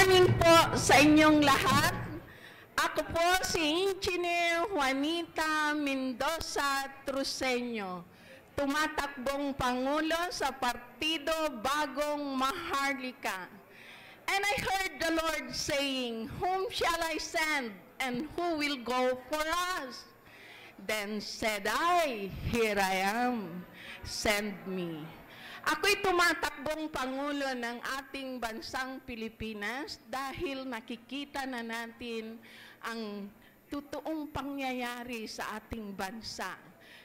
morning po sa inyong lahat. Ako po si Engineer Juanita Mendoza Truseño, tumatakbong Pangulo sa Partido Bagong Maharlika. And I heard the Lord saying, "Whom shall I send, and who will go for us?" Then said I, "Here I am, send me." Ako'y tumatakbong Pangulo ng ating bansang Pilipinas dahil nakikita na natin ang totoong pangyayari sa ating bansa,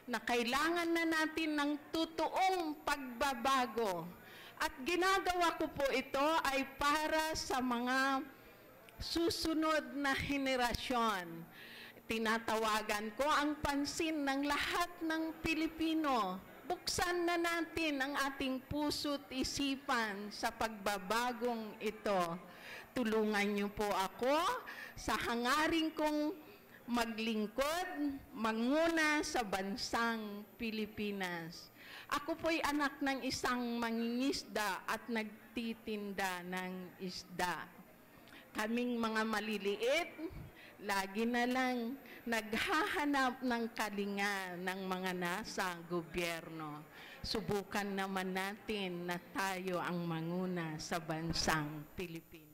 na kailangan na natin ng totoong pagbabago. At ginagawa ko po ito ay para sa mga susunod na henerasyon. Tinatawagan ko ang pansin ng lahat ng Pilipino. Buksan na natin ang ating puso't isipan sa pagbabagong ito. Tulungan niyo po ako sa hangarin kong maglingkod, manguna sa bansang Pilipinas. Ako po'y anak ng isang mangingisda at nagtitinda ng isda. Kaming mga maliliit, lagi na lang naghahanap ng kalinga ng mga nasa gobyerno. Subukan naman natin na tayo ang manguna sa bansang Pilipinas.